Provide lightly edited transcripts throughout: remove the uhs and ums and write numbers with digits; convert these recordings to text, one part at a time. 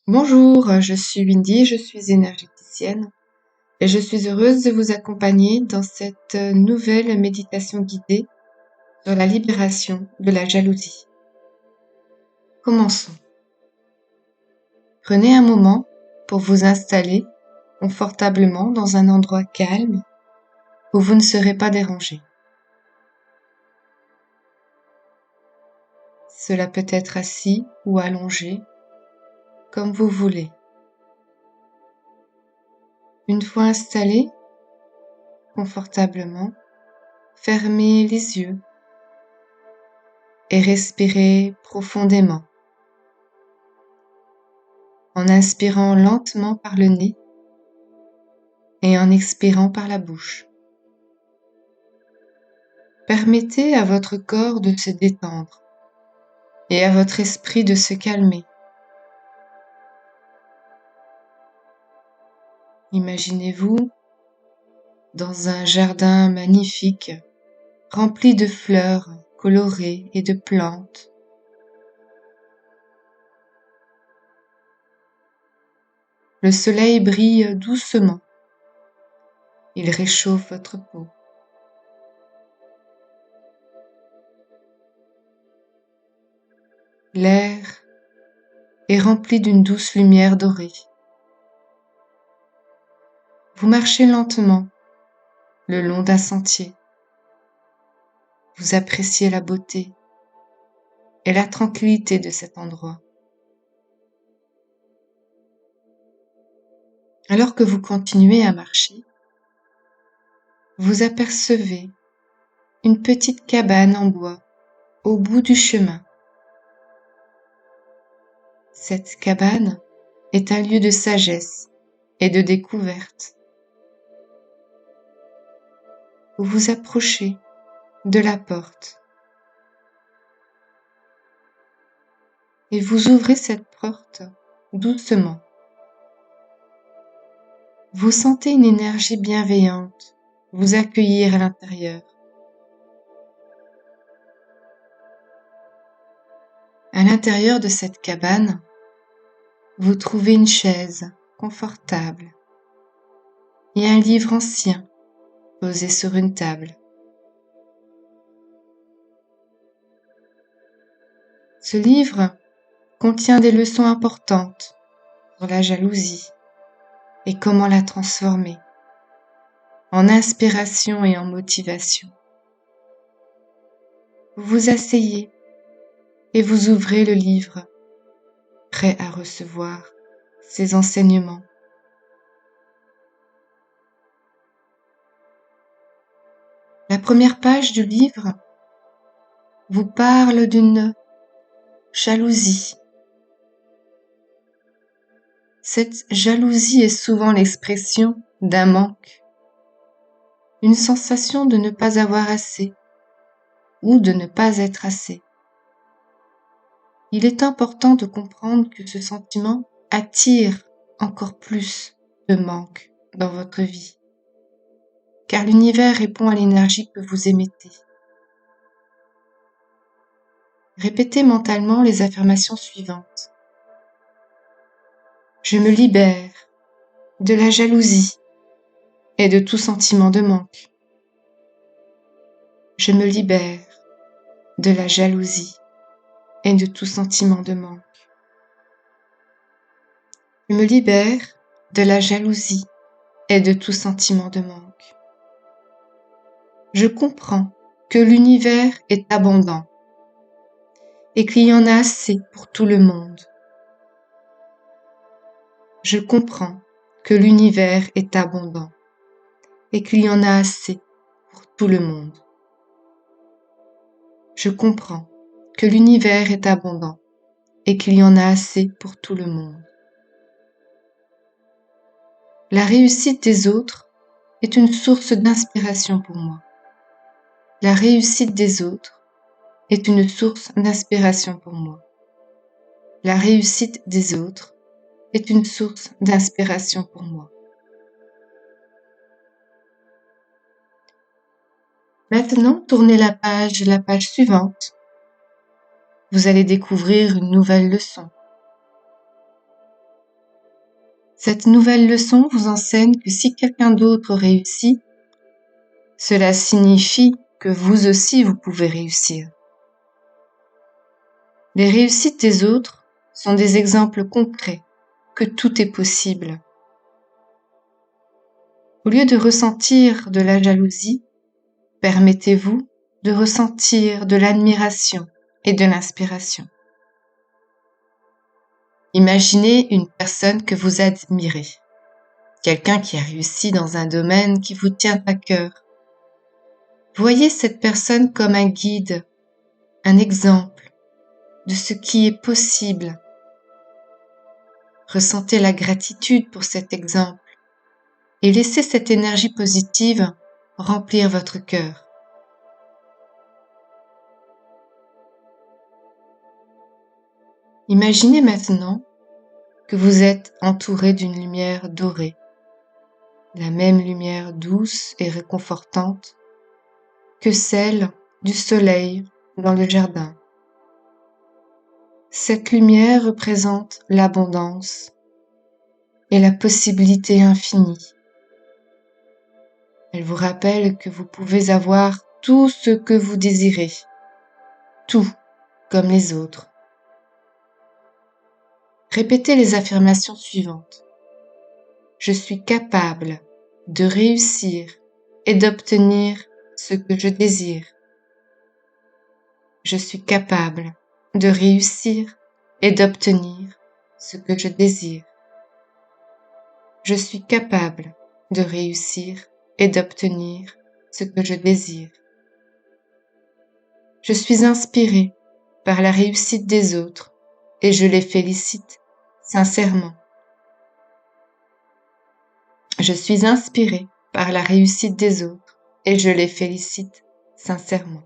Bonjour, je suis Windy, je suis énergéticienne et je suis heureuse de vous accompagner dans cette nouvelle méditation guidée sur la libération de la jalousie. Commençons. Prenez un moment pour vous installer confortablement dans un endroit calme où vous ne serez pas dérangé. Cela peut être assis ou allongé, comme vous voulez. Une fois installé confortablement, fermez les yeux et respirez profondément en inspirant lentement par le nez et en expirant par la bouche. Permettez à votre corps de se détendre et à votre esprit de se calmer. Imaginez-vous dans un jardin magnifique, rempli de fleurs colorées et de plantes. Le soleil brille doucement. Il réchauffe votre peau. L'air est rempli d'une douce lumière dorée. Vous marchez lentement le long d'un sentier. Vous appréciez la beauté et la tranquillité de cet endroit. Alors que vous continuez à marcher, vous apercevez une petite cabane en bois au bout du chemin. Cette cabane est un lieu de sagesse et de découverte. Vous vous approchez de la porte et vous ouvrez cette porte doucement. Vous sentez une énergie bienveillante vous accueillir à l'intérieur. À l'intérieur de cette cabane, vous trouvez une chaise confortable et un livre ancien posé sur une table. Ce livre contient des leçons importantes sur la jalousie et comment la transformer en inspiration et en motivation. Vous vous asseyez et vous ouvrez le livre, prêt à recevoir ces enseignements. La première page du livre vous parle d'une jalousie. Cette jalousie est souvent l'expression d'un manque, une sensation de ne pas avoir assez ou de ne pas être assez. Il est important de comprendre que ce sentiment attire encore plus de manque dans votre vie, car l'univers répond à l'énergie que vous émettez. Répétez mentalement les affirmations suivantes. Je me libère de la jalousie et de tout sentiment de manque. Je me libère de la jalousie et de tout sentiment de manque. Je me libère de la jalousie et de tout sentiment de manque. Je comprends que l'univers est abondant et qu'il y en a assez pour tout le monde. Je comprends que l'univers est abondant et qu'il y en a assez pour tout le monde. Je comprends que l'univers est abondant et qu'il y en a assez pour tout le monde. La réussite des autres est une source d'inspiration pour moi. La réussite des autres est une source d'inspiration pour moi. La réussite des autres est une source d'inspiration pour moi. Maintenant, tournez la page suivante. Vous allez découvrir une nouvelle leçon. Cette nouvelle leçon vous enseigne que si quelqu'un d'autre réussit, cela signifie que vous aussi vous pouvez réussir. Les réussites des autres sont des exemples concrets que tout est possible. Au lieu de ressentir de la jalousie, permettez-vous de ressentir de l'admiration et de l'inspiration. Imaginez une personne que vous admirez, quelqu'un qui a réussi dans un domaine qui vous tient à cœur. Voyez cette personne comme un guide, un exemple de ce qui est possible. Ressentez la gratitude pour cet exemple et laissez cette énergie positive remplir votre cœur. Imaginez maintenant que vous êtes entouré d'une lumière dorée, la même lumière douce et réconfortante que celle du soleil dans le jardin. Cette lumière représente l'abondance et la possibilité infinie. Elle vous rappelle que vous pouvez avoir tout ce que vous désirez, tout comme les autres. Répétez les affirmations suivantes. Je suis capable de réussir et d'obtenir ce que je désire. Je suis capable de réussir et d'obtenir ce que je désire. Je suis capable de réussir et d'obtenir ce que je désire. Je suis inspiré par la réussite des autres et je les félicite sincèrement. Je suis inspiré par la réussite des autres et je les félicite sincèrement.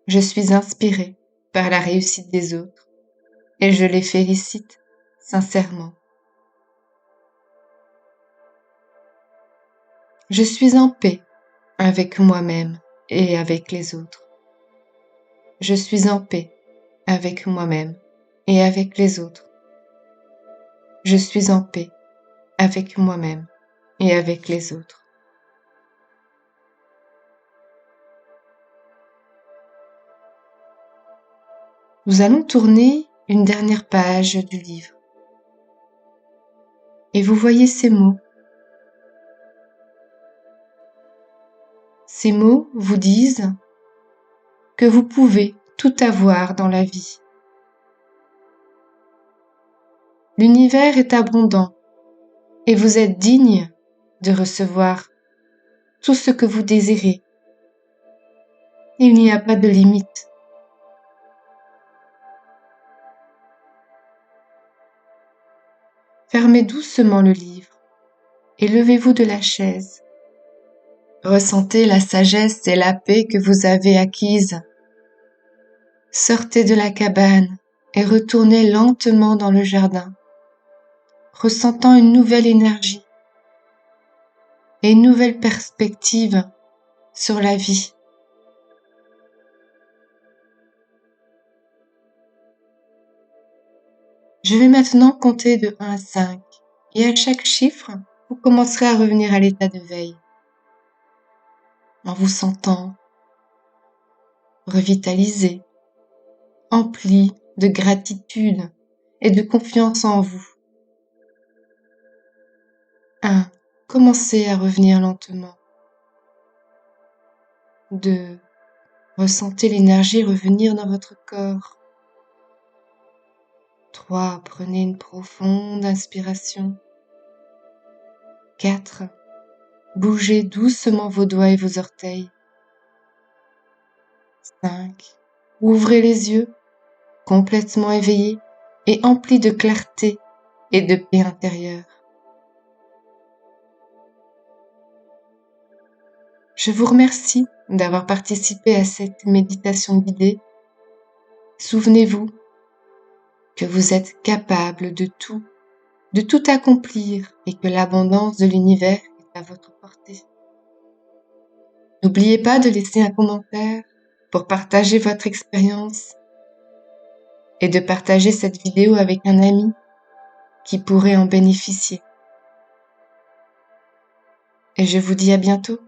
Je suis inspiré par la réussite des autres et je les félicite sincèrement. Je suis en paix avec moi-même et avec les autres. Je suis en paix avec moi-même et avec les autres. Je suis en paix avec moi-même et avec les autres. Nous allons tourner une dernière page du livre. Et vous voyez ces mots. Ces mots vous disent que vous pouvez tout avoir dans la vie. L'univers est abondant et vous êtes digne de recevoir tout ce que vous désirez. Il n'y a pas de limite. Fermez doucement le livre et levez-vous de la chaise. Ressentez la sagesse et la paix que vous avez acquises. Sortez de la cabane et retournez lentement dans le jardin, ressentant une nouvelle énergie et une nouvelle perspective sur la vie. Je vais maintenant compter de 1 à 5 et à chaque chiffre, vous commencerez à revenir à l'état de veille en vous sentant revitalisé, empli de gratitude et de confiance en vous. 1. Commencez à revenir lentement. 2. Ressentez l'énergie revenir dans votre corps. 3. Prenez une profonde inspiration. 4. Bougez doucement vos doigts et vos orteils. 5. Ouvrez les yeux, complètement éveillés et emplis de clarté et de paix intérieure. Je vous remercie d'avoir participé à cette méditation guidée. Souvenez-vous que vous êtes capable de tout accomplir et que l'abondance de l'univers est à votre portée. N'oubliez pas de laisser un commentaire pour partager votre expérience et de partager cette vidéo avec un ami qui pourraient en bénéficier. Et je vous dis à bientôt.